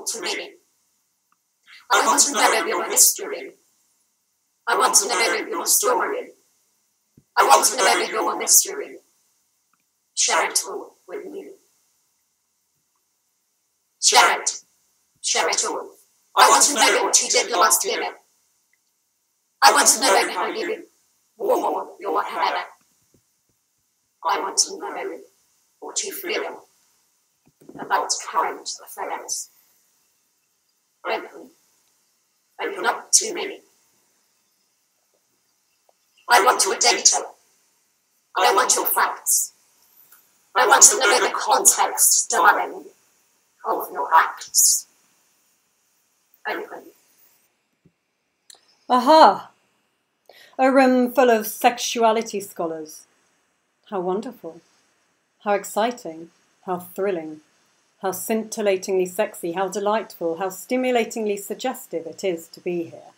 all too many. I want to know your history. I want to know your story. I want to know your mystery. Share it all with me. Share it all. I want to know what you did last year. I want to know how you wore your hair. I want to know what you feel about current affairs. Open up to me. I want your data. I want your facts. I want to know the context, darling, of your acts. Open. Aha! A room full of sexuality scholars. How wonderful. How exciting. How thrilling. How scintillatingly sexy, how delightful, how stimulatingly suggestive it is to be here.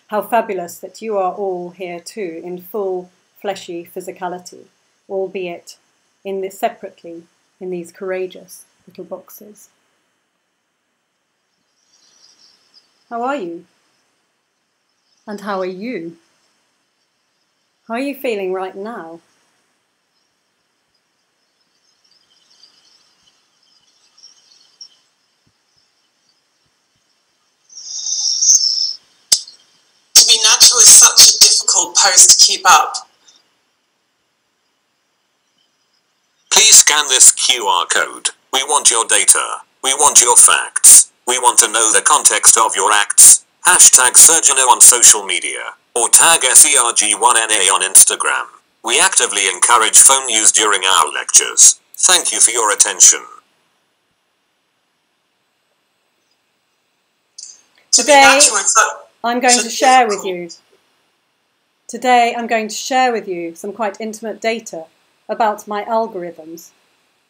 How fabulous that you are all here too, in full, fleshy physicality, albeit separately in these courageous little boxes. How are you? And how are you? How are you feeling right now? To be natural is such a difficult pose to keep up. Please scan this QR code. We want your data. We want your facts. We want to know the context of your acts. Hashtag Sergina on social media. Or tag SERG1NA on Instagram. We actively encourage phone use during our lectures. Thank you for your attention. Today, I'm going to share with you. Today, I'm going to share with you some quite intimate data about my algorithms.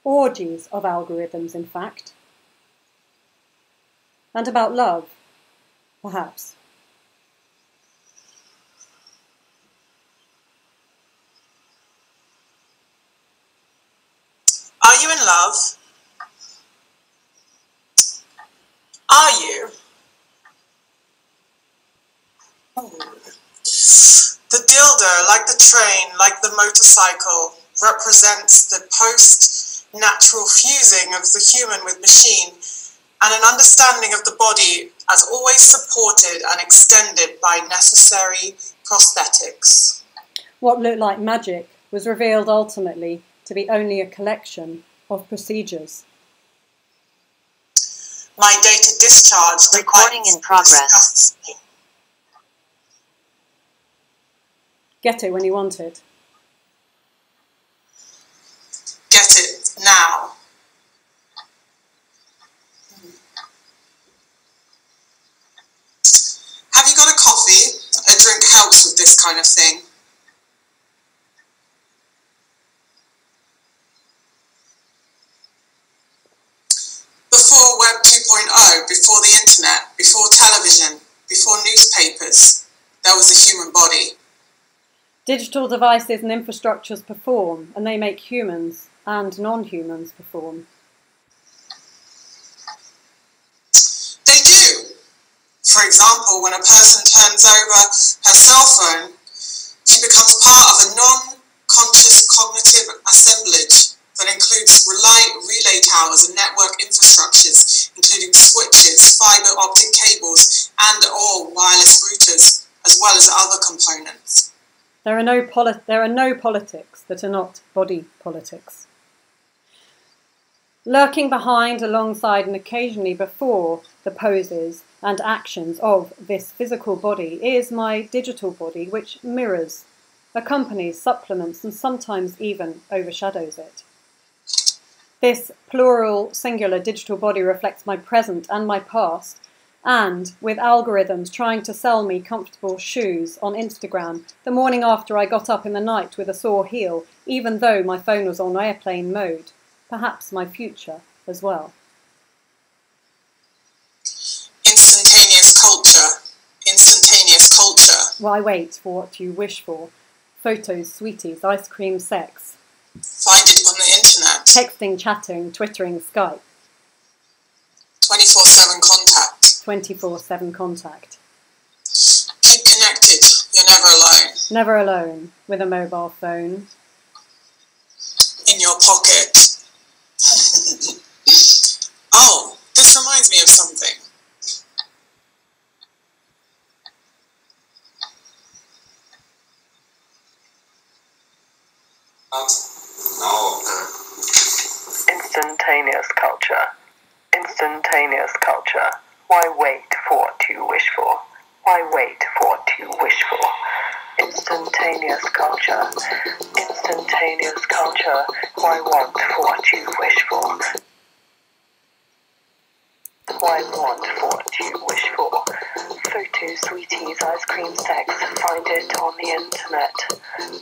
Orgies of algorithms, in fact. And about love, perhaps. Are you in love? Are you? The dildo, like the train, like the motorcycle, represents the post-natural fusing of the human with machine and an understanding of the body as always supported and extended by necessary prosthetics. What looked like magic was revealed ultimately to be only a collection of procedures. My data discharged. Recording in progress. Get it when you want it. Get it now. Have you got a coffee? A drink helps with this kind of thing. Before Web 2.0, before the internet, before television, before newspapers, there was a human body. Digital devices and infrastructures perform, and they make humans and non-humans perform. They do. For example, when a person turns over her cell phone, she becomes part of a non-conscious cognitive assemblage that includes relay towers and network infrastructures, including switches, fiber optic cables, and/or wireless routers, as well as other components. There are no politics that are not body politics. Lurking behind, alongside, and occasionally before the poses and actions of this physical body is my digital body, which mirrors, accompanies, supplements, and sometimes even overshadows it. This plural, singular digital body reflects my present and my past, and with algorithms trying to sell me comfortable shoes on Instagram the morning after I got up in the night with a sore heel, even though my phone was on airplane mode, perhaps my future as well. Instantaneous culture. Instantaneous culture. Why wait for what you wish for? Photos, sweeties, ice cream, sex. Find it on the internet. Texting, chatting, twittering, Skype. 24/7 contact. 24/7 contact. Keep connected. You're never alone. Never alone with a mobile phone. In your pocket. Oh, this reminds me of something. No. Instantaneous culture. Instantaneous culture. Why wait for what you wish for? Why wait for what you wish for? Instantaneous culture. Instantaneous culture. Why want for what you wish for? Why want for what you wish for? Photos, sweeties, ice cream, sex. Find it on the internet.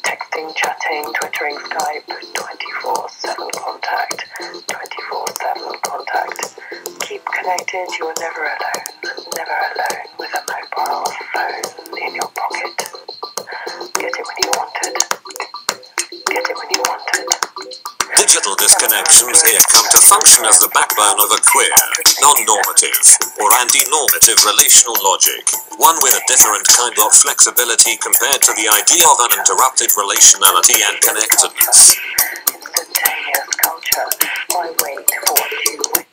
Texting, chatting, twittering, Skype. 24/7 contact. 24/7 contact. Keep connected. You're never alone. Never alone with a mobile phone in your pocket. Get it when you want it. Get it when you want it. Digital disconnections here come to function as the backbone of a queer, non-normative, or anti-normative relational logic, one with a different kind of flexibility compared to the idea of uninterrupted relationality and connectedness. Instantaneous culture. Why wait for what you wish?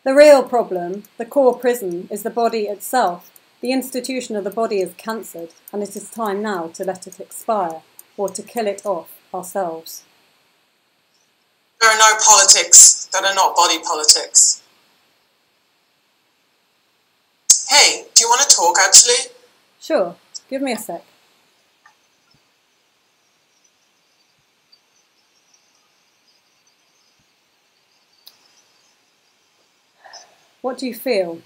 The real problem, the core prison, is the body itself. The institution of the body is cancered, and it is time now to let it expire, or to kill it off ourselves. There are no politics that are not body politics. Hey, do you want to talk actually? Sure, give me a sec. What do you feel?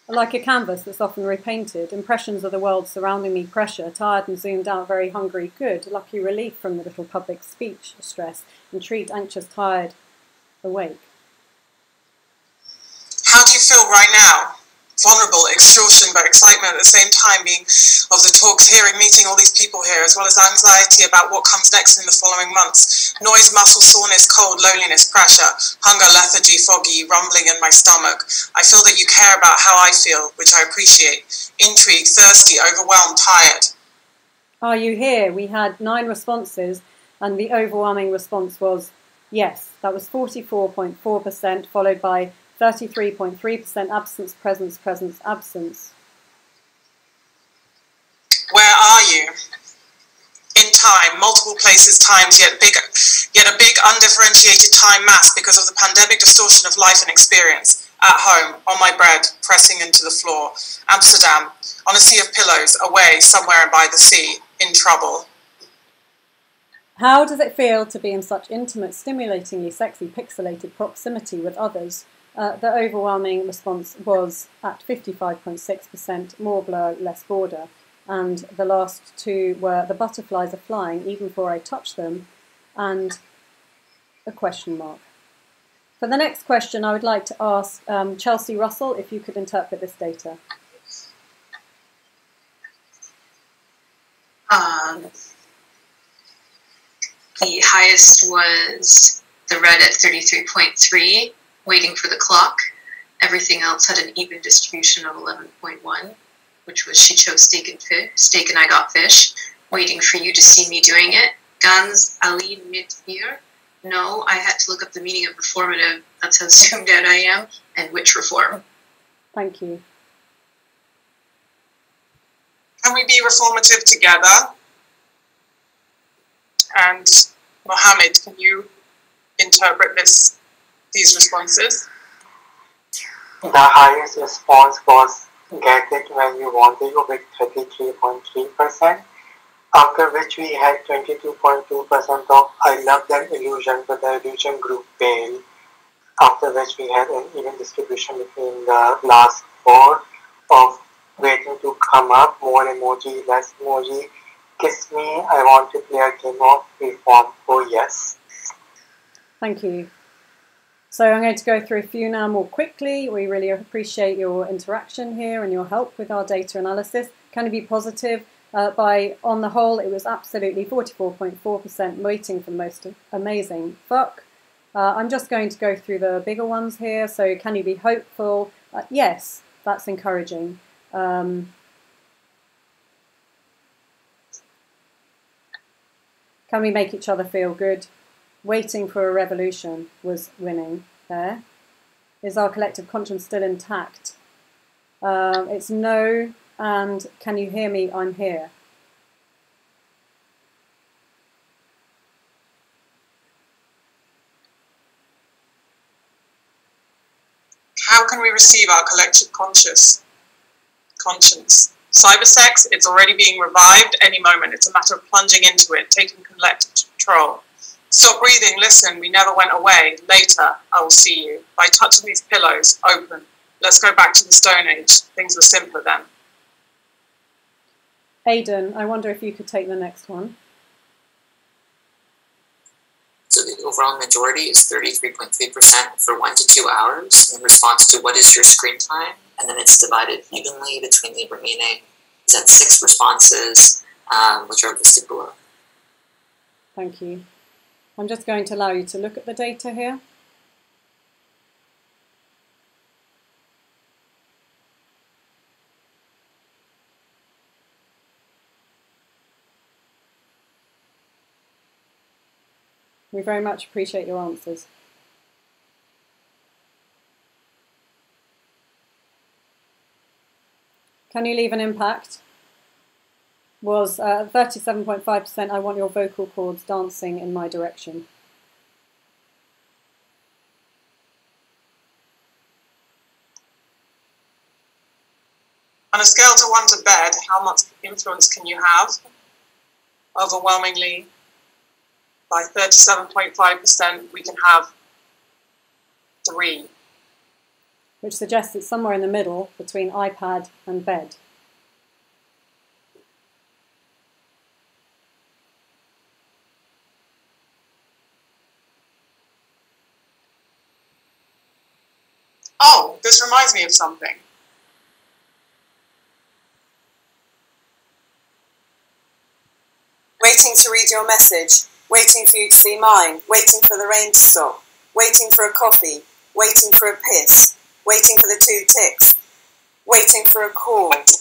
Like a canvas that's often repainted, impressions of the world surrounding me, pressure, tired and zoomed out, very hungry, good, lucky relief from the little public speech, stress, intrigued, anxious, tired, awake. How do you feel right now? Vulnerable, exhaustion, but excitement at the same time, being of the talks, hearing, meeting all these people here, as well as anxiety about what comes next in the following months. Noise, muscle soreness, cold, loneliness, pressure, hunger, lethargy, foggy, rumbling in my stomach. I feel that you care about how I feel, which I appreciate. Intrigued, thirsty, overwhelmed, tired. Are you here? We had 9 responses, and the overwhelming response was yes. That was 44.4%, followed by 33.3% absence, presence, presence, absence. Where are you? In time, multiple places, times, yet a big undifferentiated time mass because of the pandemic distortion of life and experience. At home, on my bed, pressing into the floor. Amsterdam, on a sea of pillows, away, somewhere by the sea, in trouble. How does it feel to be in such intimate, stimulatingly sexy, pixelated proximity with others? The overwhelming response was at 55.6%, more blur, less border. And the last 2 were the butterflies are flying even before I touch them, and a question mark. For the next question, I would like to ask Chelsea Russell if you could interpret this data. The highest was the red at 33.3, waiting for the clock. Everything else had an even distribution of 11.1, which was she chose steak and I got fish, waiting for you to see me doing it. Ganz Ali mit mir. No, I had to look up the meaning of reformative. That's how zoomed out I am. And which reform. Thank you. Can we be reformative together? And Mohammed, can you interpret these responses? The highest response was get it when you want it with 33.3%, after which we had 22.2% of I love that illusion, but the illusion group failed, after which we had an even distribution between the last 4 of waiting to come up, more emoji, less emoji, kiss me, I want to play a game of reform, oh yes. Thank you. So I'm going to go through a few now more quickly. We really appreciate your interaction here and your help with our data analysis. Can you be positive? On the whole, it was absolutely 44.4% waiting for the most amazing fuck. I'm just going to go through the bigger ones here. So can you be hopeful? Yes, that's encouraging. Can we make each other feel good? Waiting for a revolution was winning there. Is our collective conscience still intact? It's no, and can you hear me? I'm here. How can we receive our collective conscience? Cybersex, it's already being revived any moment. It's a matter of plunging into it, taking collective control. Stop breathing, listen, we never went away. Later, I will see you. By touching these pillows, open. Let's go back to the Stone Age. Things were simpler then. Aidan, I wonder if you could take the next one. So the overall majority is 33.3% for 1 to 2 hours in response to what is your screen time, and then it's divided evenly between the remaining 6 responses, which are listed below. Thank you. I'm just going to allow you to look at the data here. We very much appreciate your answers. Can you leave an impact? Was 37.5%, I want your vocal cords dancing in my direction. On a scale to 1 to bed, how much influence can you have? Overwhelmingly, by 37.5%, we can have 3. Which suggests it's somewhere in the middle between iPad and bed. Oh, this reminds me of something. Waiting to read your message, waiting for you to see mine, waiting for the rain to stop, waiting for a coffee, waiting for a piss, waiting for the 2 ticks, waiting for a call, waiting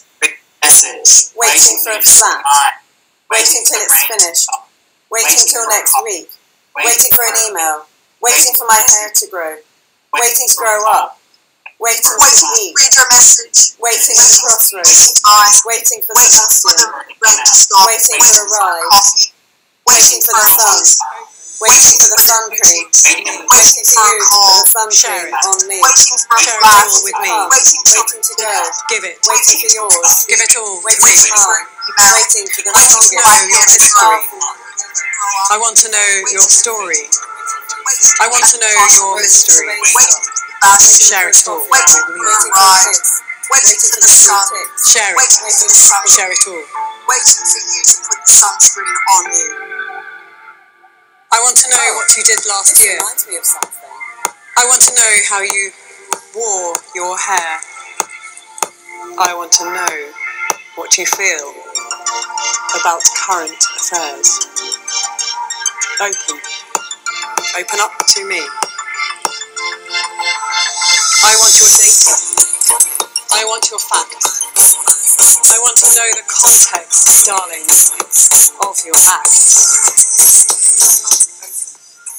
for a flat, waiting till it's finished, waiting till next week, waiting for an email, waiting for my hair to grow, waiting to grow up, waiting to eat, Read your message. waiting at the crossroads, waiting for Sebastian, waiting for a ride, waiting for the sun, waiting for the sun cream, waiting for you to put the sun cream on me, Share it all with me. waiting to go, Give it. waiting for yours, Give it all. waiting for mine, waiting for the strongest, your most story. powerful. I want to know your story. I want to know your mystery. Share it all with me. Waiting for a kiss, waiting for the sun, Share it. waiting for the Share it all. waiting for you to put the sunscreen on you. I want to know what you did last year. Reminds me of something. I want to know how you wore your hair. I want to know what you feel about current affairs. Open up to me. I want your data. I want your facts. I want to know the context, darling, of your acts.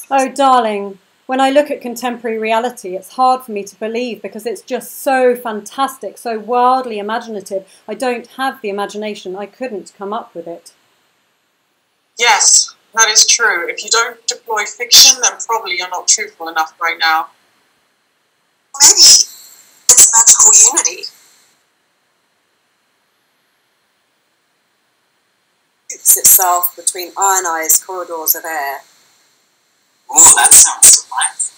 Oh, darling, when I look at contemporary reality, it's hard for me to believe because it's just so fantastic, so wildly imaginative. I don't have the imagination. I couldn't come up with it. Yes, that is true. If you don't deploy fiction, then probably you're not truthful enough right now. Maybe it's magical unity. It's itself between ionized corridors of air. Ooh, that sounds delightful.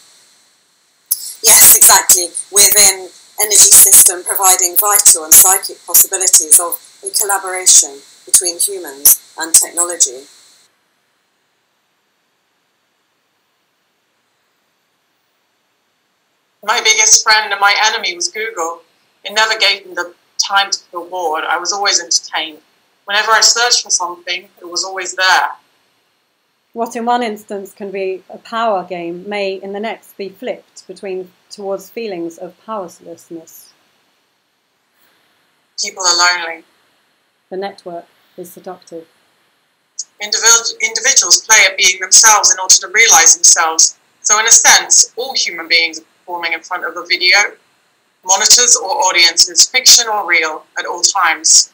Yes, exactly. Within energy system providing vital and psychic possibilities of a collaboration between humans and technology. My biggest friend and my enemy was Google. It never gave me the time to feel bored. I was always entertained. Whenever I searched for something, it was always there. What in one instance can be a power game may in the next be flipped towards feelings of powerlessness. People are lonely. The network is seductive. Individuals play at being themselves in order to realise themselves. So in a sense, all human beings are performing in front of a video, monitors or audiences, fiction or real, at all times.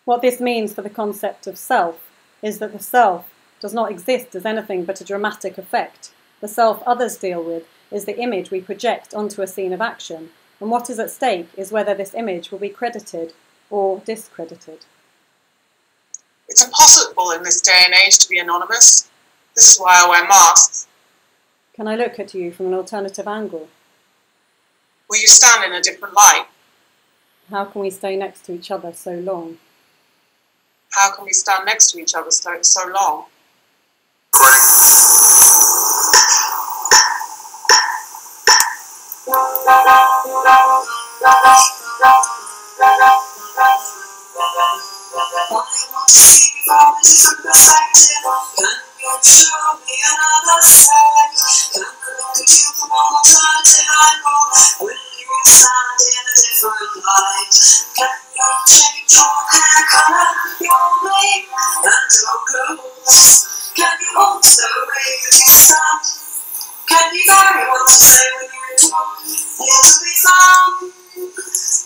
What this means for the concept of self is that the self does not exist as anything but a dramatic effect. The self others deal with is the image we project onto a scene of action, and what is at stake is whether this image will be credited or discredited. It's impossible in this day and age to be anonymous. This is why I wear masks. Can I look at you from an alternative angle? Will you stand in a different light? How can we stay next to each other so long? How can we stand next to each other so long? I want to see from a different perspective. Can you show me another side? Can I look at you from an alternative angle? Will you stand in a different light? Can you change your hair color, your name, and your goals? Can you alter the way that you stand? Can you vary what you say when you talk? It'll be fun.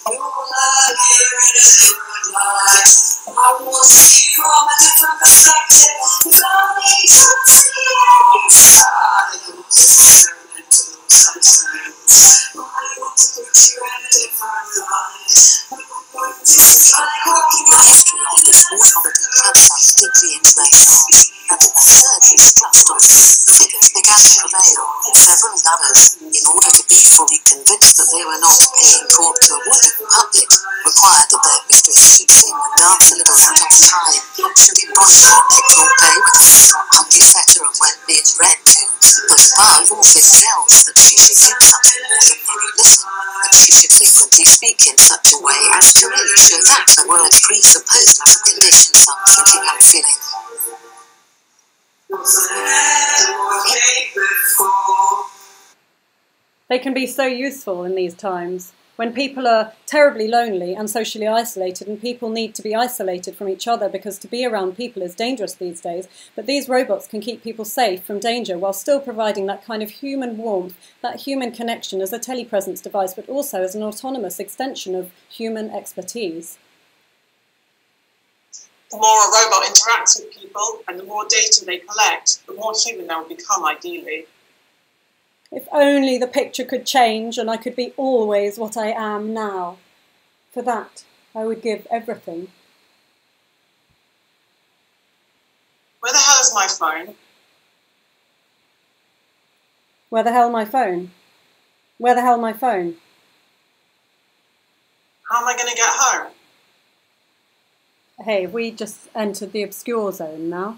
You'll learn here in a different light. I want to see from a different perspective. If only to see any side. Experimental substance. I want to put you in a different light. This is like walking on the Authority insight deeply into their souls, and a surge distrust of figures began to prevail. Several others, in order to be fully convinced that they were not paying court to a would-be public, required that their mistress should sing and dance a little out of time, should embroider or knit or play with a hunky setter of wet beard red tunes, but above all this else that she should think something more than merely listen, that she should frequently speak in such a way as to really show that the word presupposes a condition some thinking and feeling. They can be so useful in these times, when people are terribly lonely and socially isolated, and people need to be isolated from each other because to be around people is dangerous these days. But these robots can keep people safe from danger while still providing that kind of human warmth, that human connection as a telepresence device, but also as an autonomous extension of human expertise. The more a robot interacts with people and the more data they collect, the more human they'll become, ideally. If only the picture could change and I could be always what I am now. For that, I would give everything. Where the hell is my phone? Where the hell my phone? Where the hell my phone? How am I going to get home? Hey, we just entered the obscure zone now.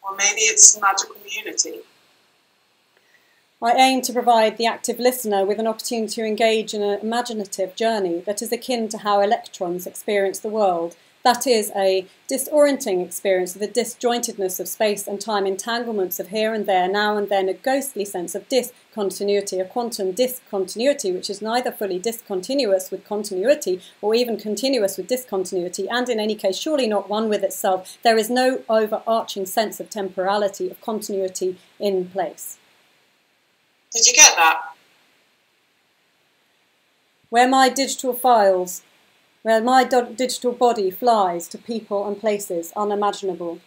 Or maybe it's magical unity. I aim to provide the active listener with an opportunity to engage in an imaginative journey that is akin to how electrons experience the world. That is, a disorienting experience of the disjointedness of space and time, entanglements of here and there, now and then, a ghostly sense of discontinuity, a quantum discontinuity, which is neither fully discontinuous with continuity or even continuous with discontinuity, and in any case, surely not one with itself. There is no overarching sense of temporality, of continuity in place. Did you get that? Where my digital files, where my digital body flies to people and places unimaginable,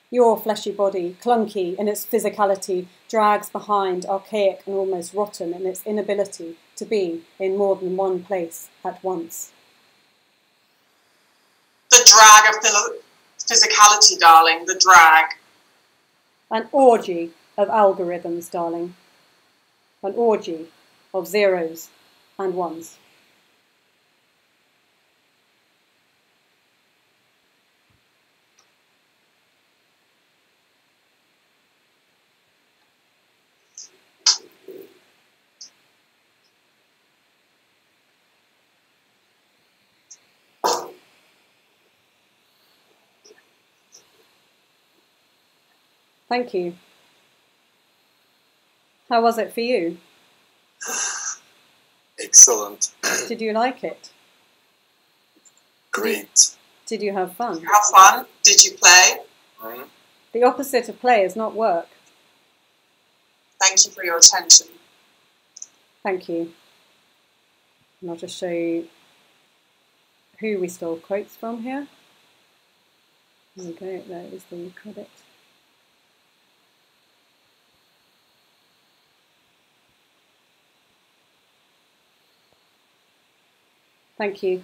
your fleshy body, clunky in its physicality, drags behind, archaic and almost rotten in its inability to be in more than one place at once. The drag of physicality, darling, the drag. An orgy of algorithms, darling. An orgy of zeros and ones. Thank you. How was it for you? Excellent. Did you like it? Great. Did you have fun? Have fun? Did you play? Mm. The opposite of play is not work. Thank you for your attention. Thank you. And I'll just show you who we stole quotes from here. There we go, there is the credit. Thank you.